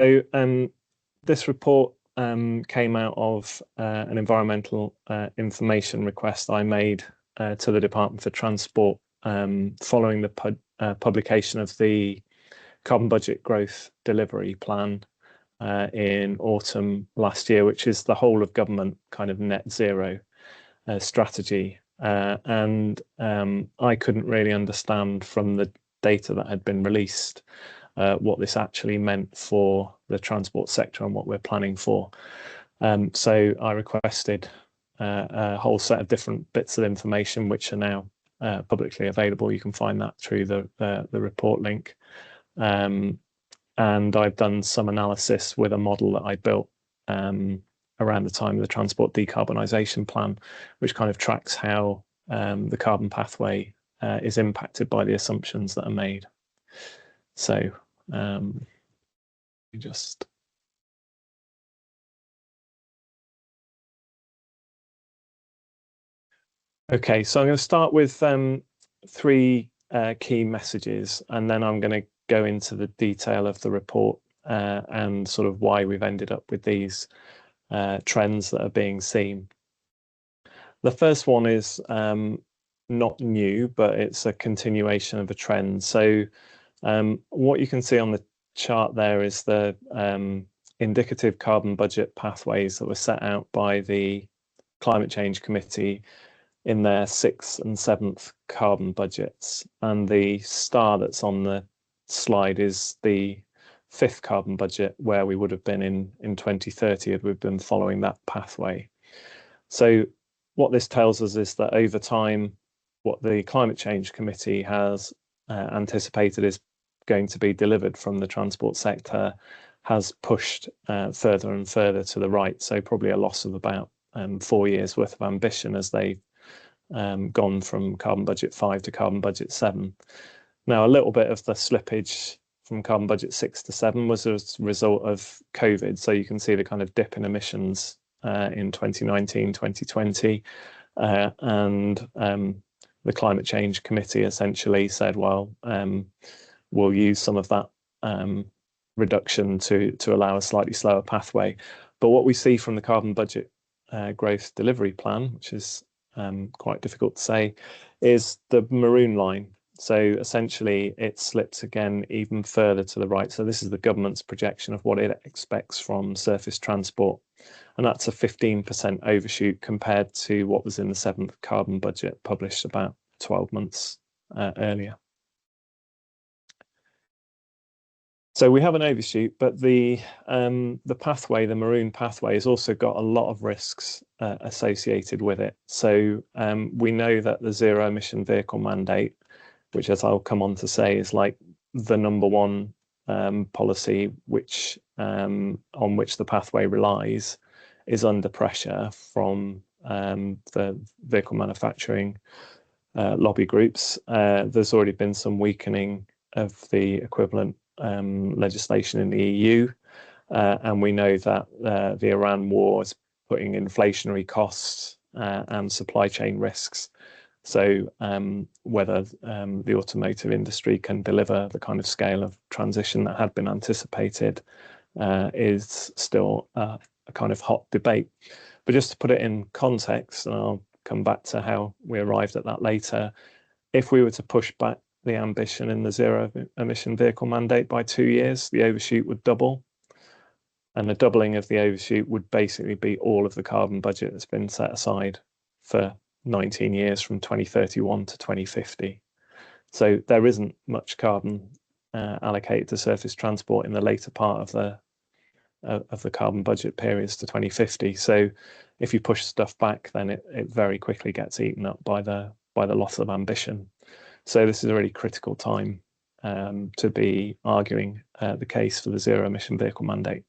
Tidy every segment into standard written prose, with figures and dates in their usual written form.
This report came out of an environmental information request I made to the Department for Transport following the publication of the Carbon Budget Growth Delivery Plan in autumn last year, which is the whole of government kind of net zero strategy. And I couldn't really understand from the data that had been released what this actually meant for the transport sector and what we're planning for. So I requested a whole set of different bits of information which are now publicly available. You can find that through the report link. And I've done some analysis with a model that I built around the time of the transport decarbonisation plan, which kind of tracks how the carbon pathway is impacted by the assumptions that are made. So just okay, so I'm going to start with three key messages, and then I'm going to go into the detail of the report and sort of why we've ended up with these trends that are being seen. The first one is not new, but it's a continuation of a trend. So what you can see on the chart there is the indicative carbon budget pathways that were set out by the Climate Change Committee in their 6th and 7th carbon budgets. And the star that's on the slide is the 5th carbon budget, where we would have been in 2030 if we've been following that pathway. So what this tells us is that over time, what the Climate Change Committee has anticipated is going to be delivered from the transport sector has pushed further and further to the right. So probably a loss of about 4 years worth of ambition as they've gone from carbon budget 5 to carbon budget 7. Now, a little bit of the slippage from carbon budget 6 to 7 was a result of COVID. So you can see the kind of dip in emissions in 2019, 2020. And the Climate Change Committee essentially said, well, we'll use some of that reduction to allow a slightly slower pathway. But what we see from the Carbon Budget Growth Delivery Plan, which is quite difficult to say, is the maroon line. So essentially it slips again even further to the right. So this is the government's projection of what it expects from surface transport. And that's a 15% overshoot compared to what was in the 7th carbon budget published about 12 months earlier. So we have an overshoot, but the pathway, the maroon pathway, has also got a lot of risks associated with it. So we know that the zero emission vehicle mandate, which, as I'll come on to say, is like the number one policy which on which the pathway relies, is under pressure from the vehicle manufacturing lobby groups. There's already been some weakening of the equivalent legislation in the EU, and we know that the Iran war is putting inflationary costs and supply chain risks. So whether the automotive industry can deliver the kind of scale of transition that had been anticipated is still a kind of hot debate. But just to put it in context, and I'll come back to how we arrived at that later, if we were to push back the ambition in the zero emission vehicle mandate by 2 years, the overshoot would double. And the doubling of the overshoot would basically be all of the carbon budget that's been set aside for 19 years from 2031 to 2050. So there isn't much carbon allocated to surface transport in the later part of the carbon budget periods to 2050. So if you push stuff back, then it very quickly gets eaten up by the loss of ambition. So this is a really critical time to be arguing the case for the zero emission vehicle mandate.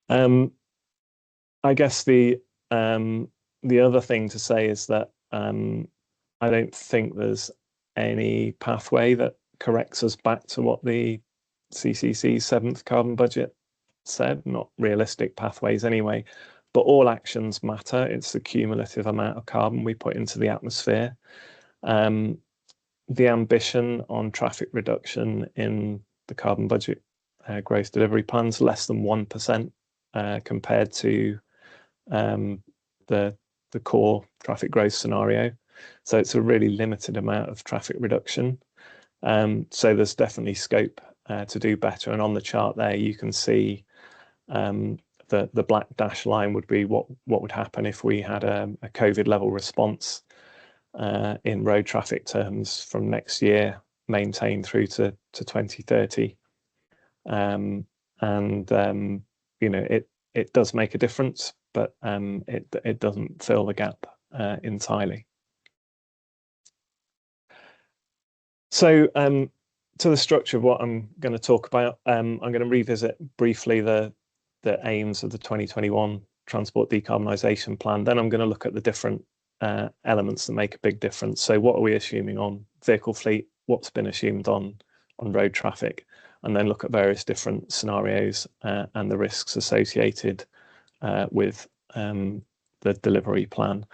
I guess the other thing to say is that I don't think there's any pathway that corrects us back to what the CCC's 7th carbon budget said, not realistic pathways anyway, but all actions matter. It's the cumulative amount of carbon we put into the atmosphere. The ambition on traffic reduction in the carbon budget growth delivery plans, less than 1% compared to the core traffic growth scenario. So it's a really limited amount of traffic reduction. So there's definitely scope to do better. And on the chart there, you can see the black dash line would be what would happen if we had a COVID level response in road traffic terms from next year, maintained through to 2030. You know, it does make a difference, but it doesn't fill the gap entirely. So to the structure of what I'm going to talk about, I'm going to revisit briefly the aims of the 2021 Transport Decarbonisation Plan. Then I'm going to look at the different elements that make a big difference. So what are we assuming on vehicle fleet? What's been assumed on road traffic? And then look at various different scenarios and the risks associated with the delivery plan.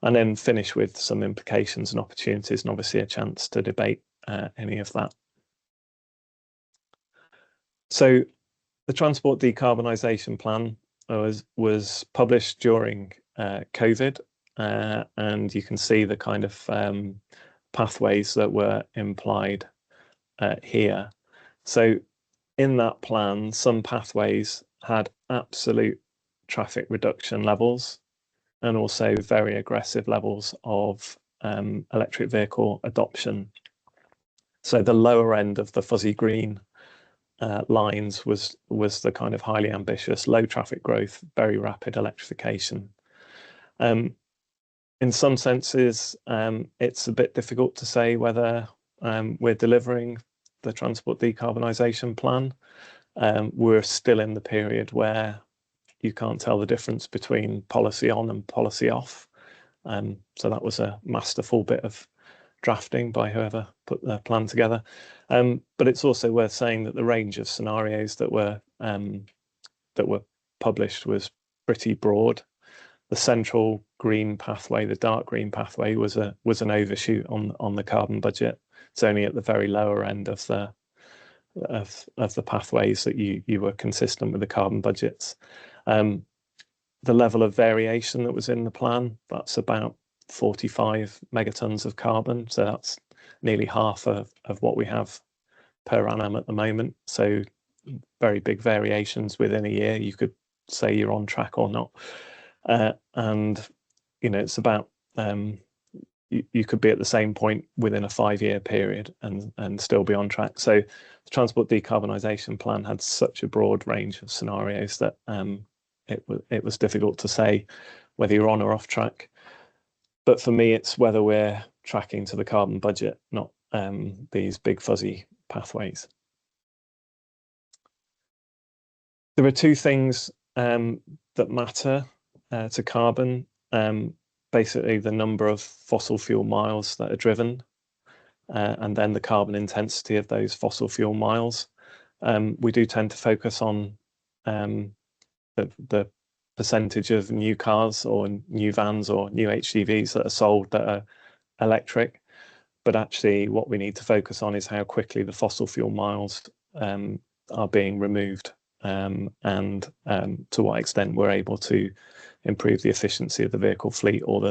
And then finish with some implications and opportunities, and obviously a chance to debate any of that. So the Transport Decarbonisation Plan was published during COVID, and you can see the kind of pathways that were implied here. So in that plan, some pathways had absolute traffic reduction levels and also very aggressive levels of electric vehicle adoption. So the lower end of the fuzzy green lines was the kind of highly ambitious, low traffic growth, very rapid electrification. In some senses, it's a bit difficult to say whether we're delivering the Transport Decarbonisation Plan. We're still in the period where you can't tell the difference between policy on and policy off. So that was a masterful bit of drafting by whoever put the plan together. But it's also worth saying that the range of scenarios that were published was pretty broad. The central green pathway, the dark green pathway, was an overshoot on the carbon budget. It's only at the very lower end of the pathways that you were consistent with the carbon budgets. The level of variation that was in the plan, that's about 45 megatons of carbon. So that's nearly half of what we have per annum at the moment. So very big variations within a year. You could say you're on track or not. And, you know, it's about, you could be at the same point within a 5-year period and still be on track. So the Transport Decarbonisation Plan had such a broad range of scenarios that it was difficult to say whether you're on or off track. But for me, it's whether we're tracking to the carbon budget, not these big fuzzy pathways. There are two things that matter to carbon. Basically, the number of fossil fuel miles that are driven, and then the carbon intensity of those fossil fuel miles. We do tend to focus on the percentage of new cars or new vans or new HGVs that are sold that are electric. But actually, what we need to focus on is how quickly the fossil fuel miles are being removed, and to what extent we're able to improve the efficiency of the vehicle fleet or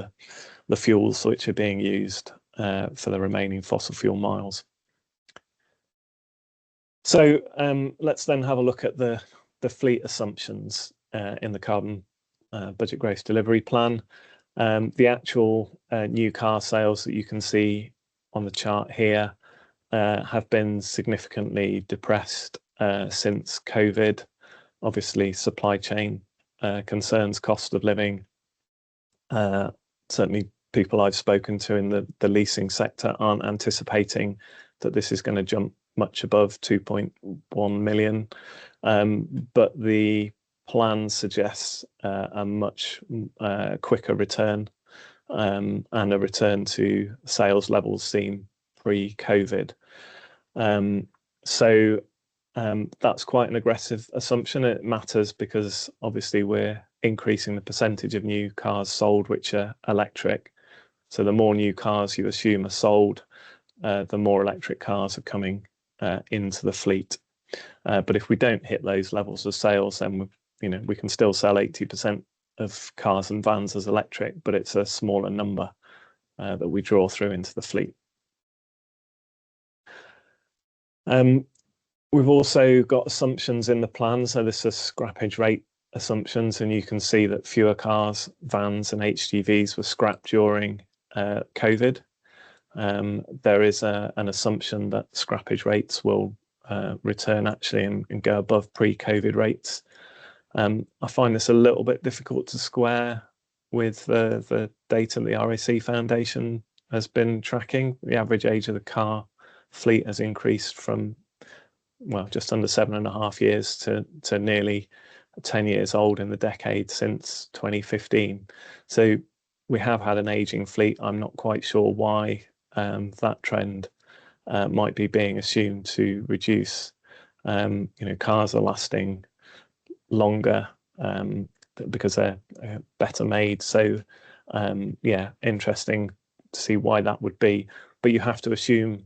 the fuels which are being used for the remaining fossil fuel miles. So let's then have a look at the fleet assumptions in the carbon budget growth delivery plan. The actual new car sales that you can see on the chart here have been significantly depressed since COVID. Obviously, supply chain concerns, cost of living. Certainly, people I've spoken to in the leasing sector aren't anticipating that this is going to jump much above 2.1 million. But the plan suggests a much quicker return and a return to sales levels seen pre-COVID. So that's quite an aggressive assumption. It matters because obviously we're increasing the percentage of new cars sold which are electric. So the more new cars you assume are sold, the more electric cars are coming into the fleet. But if we don't hit those levels of sales, then we can still sell 80% of cars and vans as electric, but it's a smaller number that we draw through into the fleet. We've also got assumptions in the plan. So this is scrappage rate assumptions, and you can see that fewer cars, vans and HGVs were scrapped during COVID. There is an assumption that scrappage rates will return actually and go above pre-COVID rates. I find this a little bit difficult to square with the data the RAC Foundation has been tracking. The average age of the car fleet has increased from, well, just under 7.5 years to nearly 10 years old in the decade since 2015. So we have had an aging fleet. I'm not quite sure why that trend might be being assumed to reduce. Cars are lasting longer because they're better made. So yeah, interesting to see why that would be. But you have to assume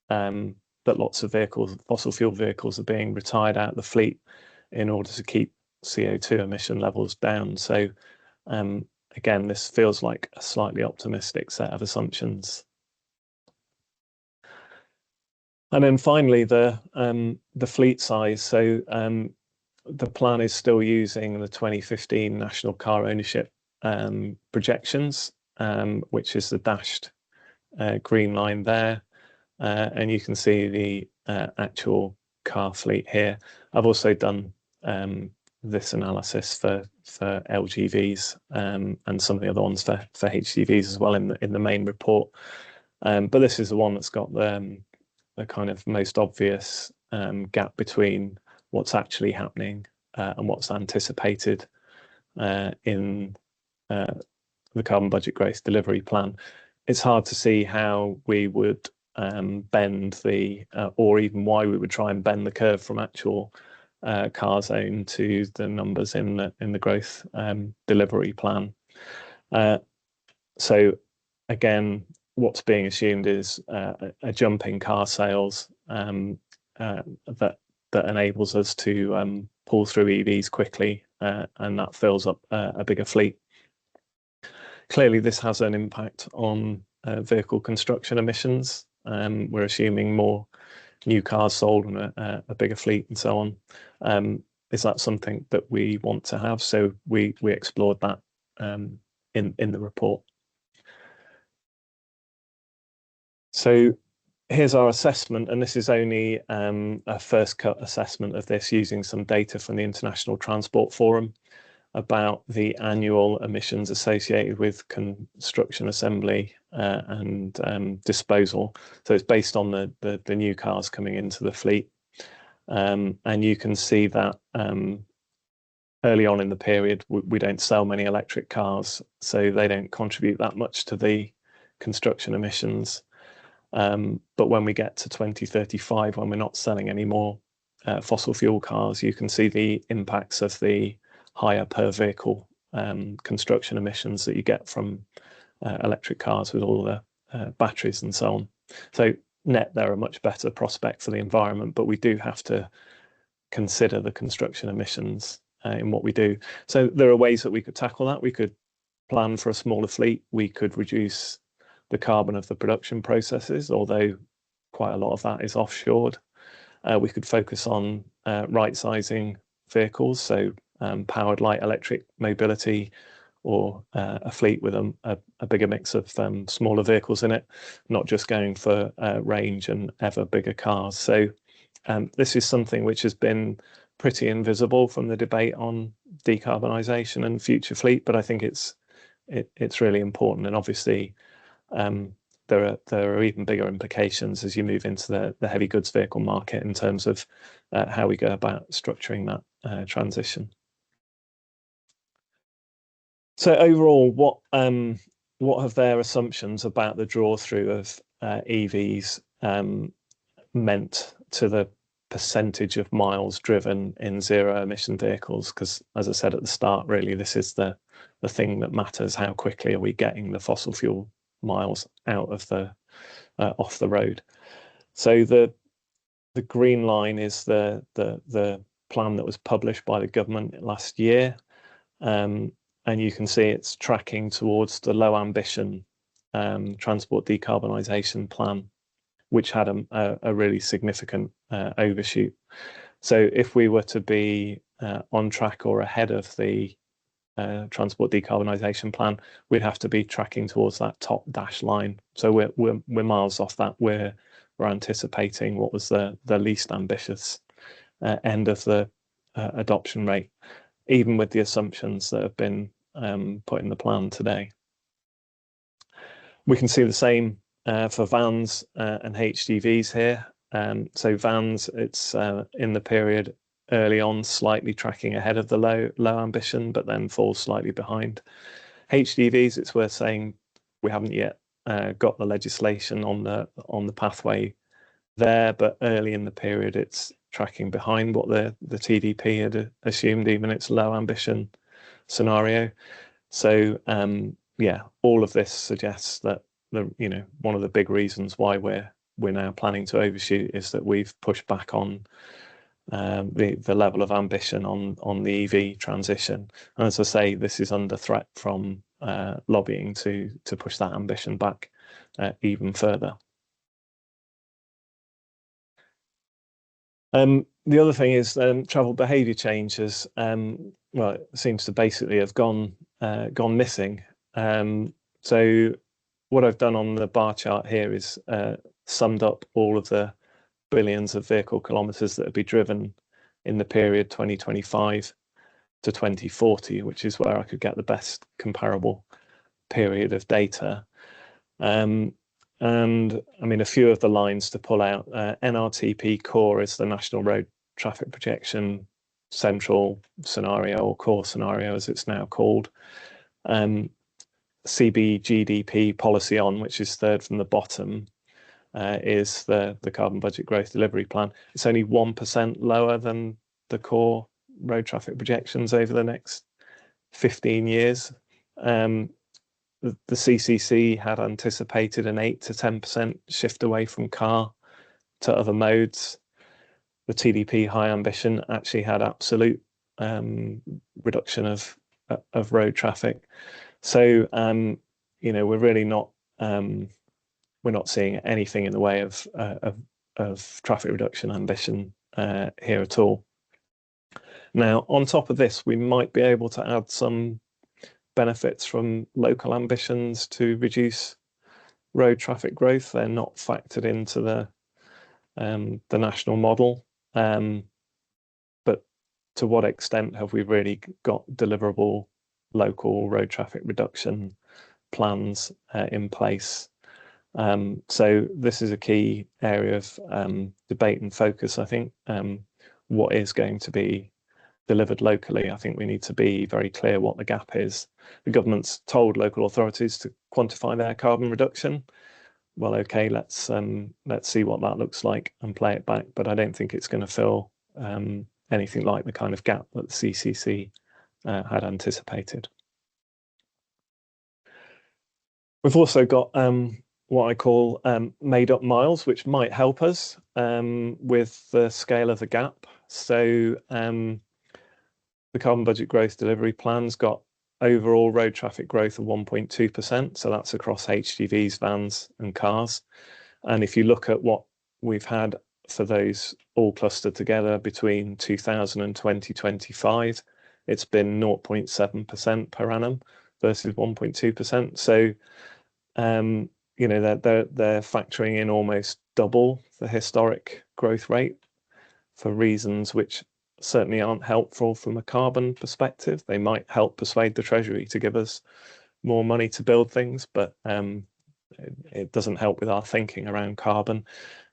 that lots of vehicles, fossil fuel vehicles, are being retired out of the fleet in order to keep CO2 emission levels down. So again, this feels like a slightly optimistic set of assumptions. And then finally, the fleet size. So the plan is still using the 2015 national car ownership projections, which is the dashed green line there. And you can see the actual car fleet here. I've also done this analysis for LGVs and some of the other ones for HGVs as well in the main report. But this is the one that's got the kind of most obvious gap between what's actually happening and what's anticipated in the carbon budget growth delivery plan. It's hard to see how we would bend or even why we would try and bend the curve from actual cars owned to the numbers in the growth delivery plan. So again, what's being assumed is a jump in car sales that enables us to pull through EVs quickly, and that fills up a bigger fleet. Clearly, this has an impact on vehicle construction emissions. We're assuming more new cars sold and a bigger fleet and so on. Is that something that we want to have? So we explored that in the report. So here's our assessment, and this is only a first cut assessment of this using some data from the International Transport Forum about the annual emissions associated with construction, assembly and disposal. So it's based on the new cars coming into the fleet. And you can see that early on in the period, we don't sell many electric cars, so they don't contribute that much to the construction emissions. But when we get to 2035, when we're not selling any more fossil fuel cars, you can see the impacts of the higher per vehicle construction emissions that you get from electric cars with all the batteries and so on. So net, they're a much better prospect for the environment, but we do have to consider the construction emissions in what we do. So there are ways that we could tackle that. We could plan for a smaller fleet. We could reduce the carbon of the production processes, although quite a lot of that is offshored. We could focus on right-sizing vehicles, so powered light electric mobility, or a fleet with a bigger mix of smaller vehicles in it, not just going for range and ever bigger cars. So this is something which has been pretty invisible from the debate on decarbonisation and future fleet, but I think it's really important. And obviously there are even bigger implications as you move into the heavy goods vehicle market in terms of how we go about structuring that transition. So overall, what have their assumptions about the draw through of EVs meant to the percentage of miles driven in zero emission vehicles? Because as I said at the start, really this is the thing that matters. How quickly are we getting the fossil fuel miles out of off the road? So the the green line is the plan that was published by the government last year. And you can see it's tracking towards the low ambition transport decarbonisation plan, which had a really significant overshoot. So if we were to be on track or ahead of the transport decarbonisation plan, we'd have to be tracking towards that top dash line. So we're miles off that. We're anticipating what was the least ambitious end of the adoption rate, even with the assumptions that have been put in the plan today. We can see the same for vans and HGVs here. So vans, it's in the period early on, slightly tracking ahead of the low ambition, but then falls slightly behind. HGVs, it's worth saying we haven't yet got the legislation on the pathway there, but early in the period, it's tracking behind what the TDP had assumed, even its low ambition scenario. So yeah, all of this suggests that one of the big reasons why we're now planning to overshoot is that we've pushed back on the level of ambition on the EV transition. And as I say, this is under threat from lobbying to push that ambition back even further. The other thing is travel behaviour changes. Well, it seems to basically have gone missing. So what I've done on the bar chart here is summed up all of the billions of vehicle kilometres that would be driven in the period 2025 to 2040, which is where I could get the best comparable period of data. And I mean, a few of the lines to pull out. NRTP core is the National Road Traffic Projection Central Scenario, or core scenario as it's now called. CBGDP Policy On, which is third from the bottom, is the Carbon Budget Growth Delivery Plan. It's only 1% lower than the core road traffic projections over the next 15 years. The CCC had anticipated an 8 to 10% shift away from car to other modes. The TDP high ambition actually had absolute reduction of road traffic. So we're really not we're not seeing anything in the way of traffic reduction ambition here at all. Now, on top of this, we might be able to add some benefits from local ambitions to reduce road traffic growth. They're not factored into the national model, but to what extent have we really got deliverable local road traffic reduction plans in place? So this is a key area of debate and focus, I think. What is going to be delivered locally? I think we need to be very clear what the gap is. The government's told local authorities to quantify their carbon reduction. Well, okay, let's see what that looks like and play it back. But I don't think it's going to fill anything like the kind of gap that the CCC had anticipated. We've also got what I call made-up miles, which might help us with the scale of the gap. So the Carbon Budget Growth Delivery Plan's got overall road traffic growth of 1.2%. So that's across HGVs, vans and cars. And if you look at what we've had for those all clustered together between 2000 and 2025, it's been 0.7% per annum versus 1.2%. So, they're factoring in almost double the historic growth rate for reasons which certainly aren't helpful from a carbon perspective. They might help persuade the Treasury to give us more money to build things, but it doesn't help with our thinking around carbon.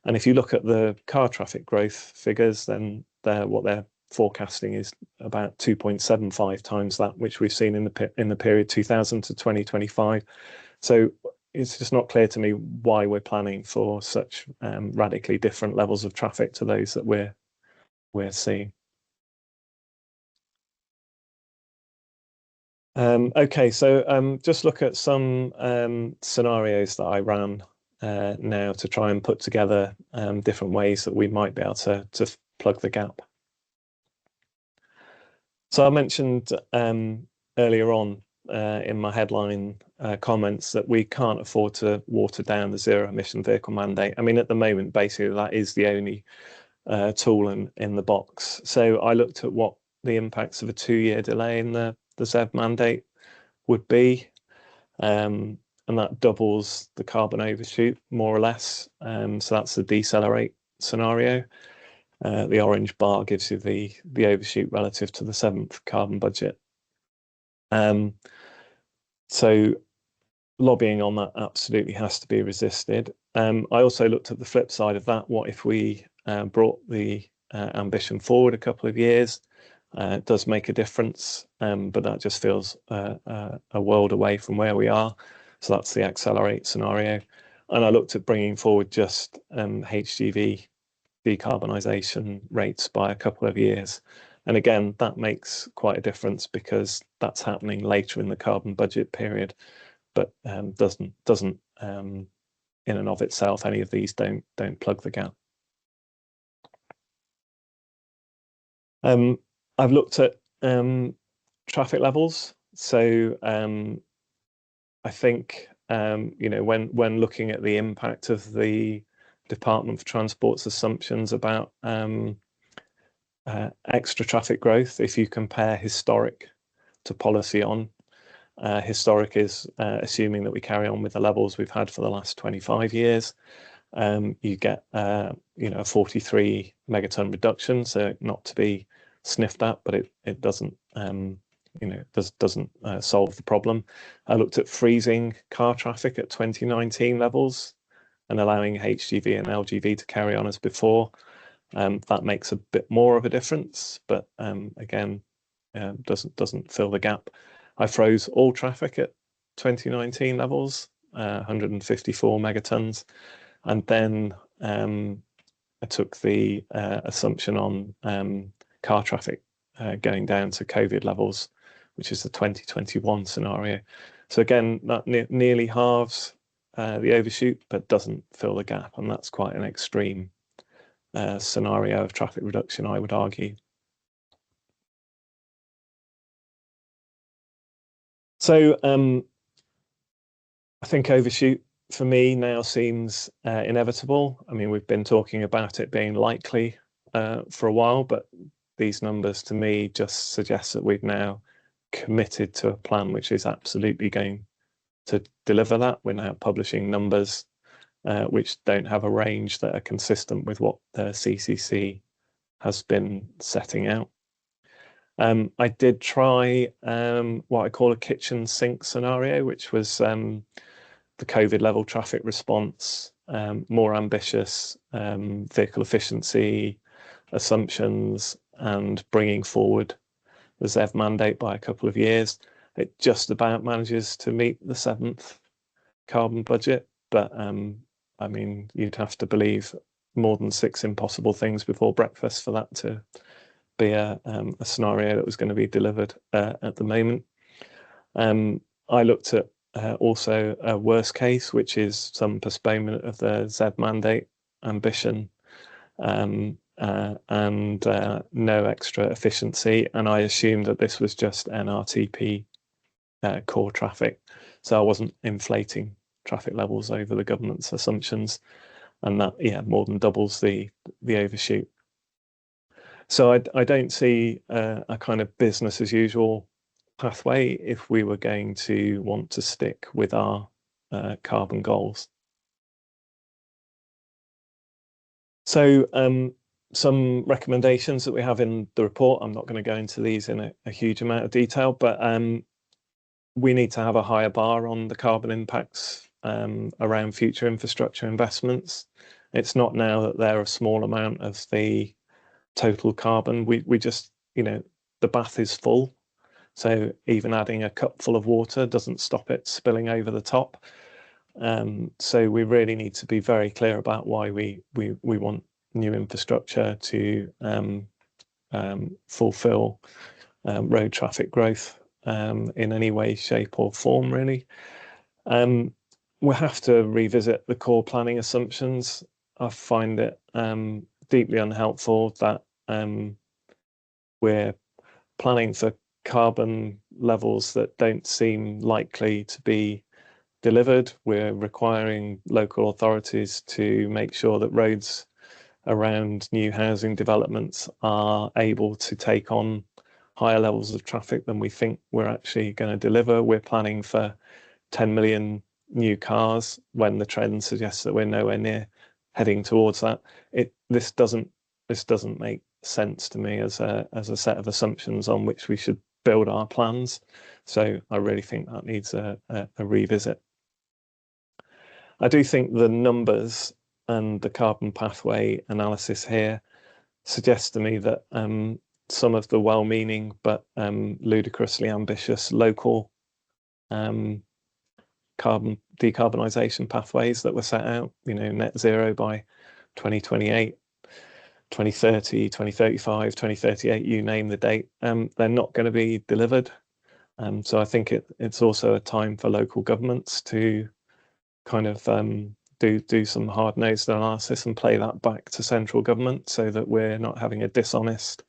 And if you look at the car traffic growth figures, then what they're forecasting is about 2.75 times that which we've seen in the period 2000 to 2025. So it's just not clear to me why we're planning for such radically different levels of traffic to those that we're seeing. Okay, so just look at some scenarios that I ran now to try and put together different ways that we might be able to plug the gap. So I mentioned earlier on in my headline comments that we can't afford to water down the zero emission vehicle mandate. I mean, at the moment, basically that is the only tool in the box. So I looked at what the impacts of a 2-year delay in the ZEV mandate would be, and that doubles the carbon overshoot more or less. So that's the decelerate scenario. The orange bar gives you the overshoot relative to the 7th carbon budget. So lobbying on that absolutely has to be resisted. I also looked at the flip side of that. What if we brought the ambition forward a couple of years? It does make a difference, but that just feels a world away from where we are. So that's the accelerate scenario. And I looked at bringing forward just HGV decarbonisation rates by a couple of years. And again, that makes quite a difference because that's happening later in the carbon budget period, but doesn't in and of itself, any of these don't plug the gap. I've looked at traffic levels. So I think when looking at the impact of the Department for Transport's assumptions about extra traffic growth, if you compare historic to policy on, historic is assuming that we carry on with the levels we've had for the last 25 years. You get a 43 megaton reduction, so not to be sniffed at, but it doesn't doesn't solve the problem. I looked at freezing car traffic at 2019 levels and allowing HGV and LGV to carry on as before. That makes a bit more of a difference, but again, doesn't fill the gap. I froze all traffic at 2019 levels, 154 megatons, and then I took the assumption on car traffic going down to COVID levels, which is the 2021 scenario. So again, that nearly halves the overshoot, but doesn't fill the gap, and that's quite an extreme scenario of traffic reduction, I would argue. So I think overshoot for me now seems inevitable. I mean, we've been talking about it being likely for a while, but these numbers to me just suggest that we've now committed to a plan which is absolutely going to deliver that. We're now publishing numbers which don't have a range that are consistent with what the CCC has been setting out. I did try what I call a kitchen sink scenario, which was the COVID level traffic response, more ambitious vehicle efficiency assumptions, and bringing forward the ZEV mandate by a couple of years. It just about manages to meet the 7th carbon budget, but I mean, you'd have to believe more than 6 impossible things before breakfast for that to be a scenario that was going to be delivered at the moment. I looked at also a worst case, which is some postponement of the ZEV mandate ambition and no extra efficiency. And I assumed that this was just NRTP core traffic. So I wasn't inflating traffic levels over the government's assumptions. And that, more than doubles the overshoot. So I don't see a kind of business as usual pathway if we were going to want to stick with our carbon goals. So some recommendations that we have in the report, I'm not going to go into these in a huge amount of detail, but we need to have a higher bar on the carbon impacts around future infrastructure investments. It's not now that they're a small amount of the total carbon. We just, the bath is full. So even adding a cup full of water doesn't stop it spilling over the top. So we really need to be very clear about why we want new infrastructure to fulfill road traffic growth in any way, shape or form, really. we'll have to revisit the core planning assumptions. I find it deeply unhelpful that we're planning for carbon levels that don't seem likely to be delivered. We're requiring local authorities to make sure that roads around new housing developments are able to take on higher levels of traffic than we think we're actually going to deliver. We're planning for 10 million new cars when the trend suggests that we're nowhere near heading towards that. This doesn't make sense to me as a set of assumptions on which we should build our plans. So I really think that needs a revisit. I do think the numbers and the carbon pathway analysis here suggests to me that some of the well-meaning but ludicrously ambitious local carbon decarbonisation pathways that were set out, net zero by 2028, 2030, 2035, 2038, you name the date, they're not going to be delivered. So I think it's also a time for local governments to kind of do some hard-nosed analysis and play that back to central government so that we're not having a dishonest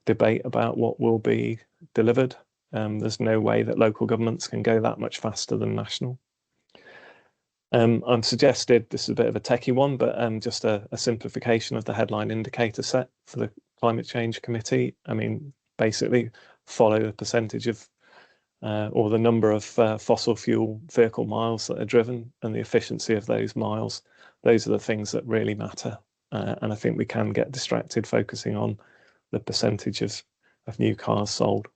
debate about what will be delivered. There's no way that local governments can go that much faster than national. I'm suggested, this is a bit of a techie one, but just a simplification of the headline indicator set for the Climate Change Committee. I mean, basically follow the percentage of or the number of fossil fuel vehicle miles that are driven and the efficiency of those miles. Those are the things that really matter. And I think we can get distracted focusing on the percentage of new cars sold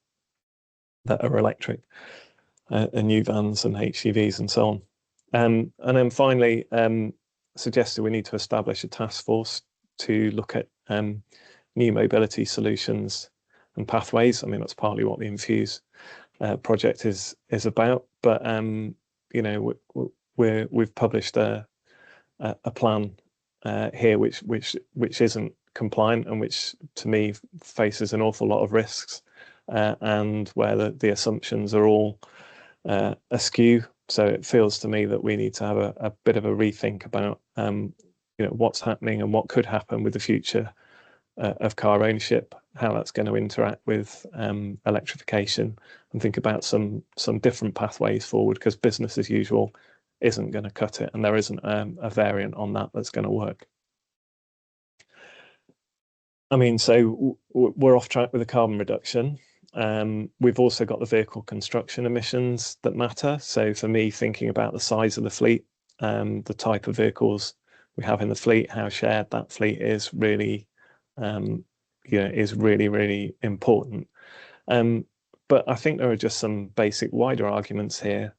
that are electric, and new vans and HGVs and so on. And then finally, suggested we need to establish a task force to look at new mobility solutions and pathways. I mean, that's partly what the Infuse project is about. But we've published a plan here which isn't compliant and which to me faces an awful lot of risks, and where the assumptions are all askew. So it feels to me that we need to have a bit of a rethink about what's happening and what could happen with the future of car ownership, how that's going to interact with electrification, and think about some different pathways forward, because business as usual isn't going to cut it, and there isn't a variant on that that's going to work. I mean, so we're off track with the carbon reduction. We've also got the vehicle construction emissions that matter. So for me, thinking about the size of the fleet, the type of vehicles we have in the fleet, how shared that fleet is really, really important. But I think there are just some basic wider arguments here.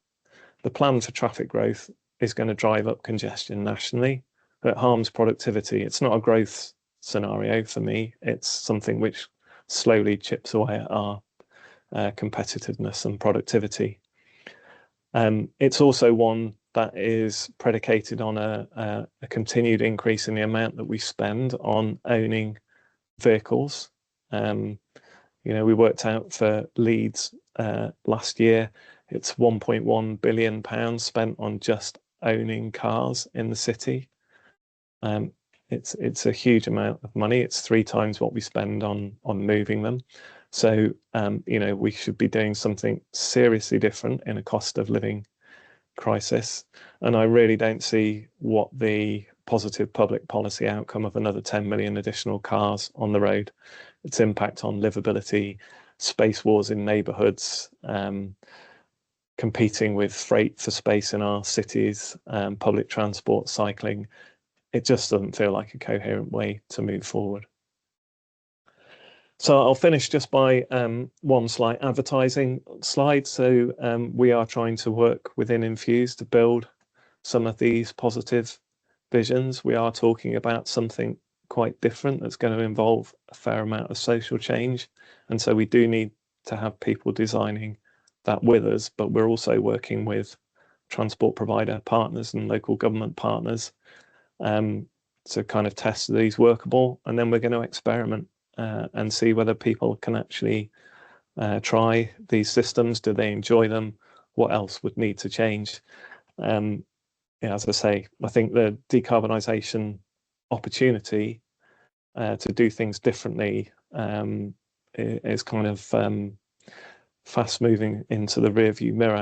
The plan for traffic growth is going to drive up congestion nationally, but it harms productivity. It's not a growth scenario for me. It's something which slowly chips away at our competitiveness and productivity. It's also one that is predicated on a continued increase in the amount that we spend on owning vehicles. We worked out for Leeds last year, it's £1.1 billion spent on just owning cars in the city. It's a huge amount of money. It's 3 times what we spend on moving them. So we should be doing something seriously different in a cost of living crisis. And I really don't see what the positive public policy outcome of another 10 million additional cars on the road, its impact on livability, space wars in neighbourhoods, competing with freight for space in our cities, public transport, cycling. It just doesn't feel like a coherent way to move forward. So I'll finish just by one slight advertising slide. So we are trying to work within Infuse to build some of these positive visions. We are talking about something quite different that's going to involve a fair amount of social change. And so we do need to have people designing that with us, but we're also working with transport provider partners and local government partners to kind of test these workable, and then we're going to experiment and see whether people can actually try these systems. Do they enjoy them? What else would need to change? yeah, as I say, I think the decarbonisation opportunity to do things differently is kind of fast moving into the rearview mirror.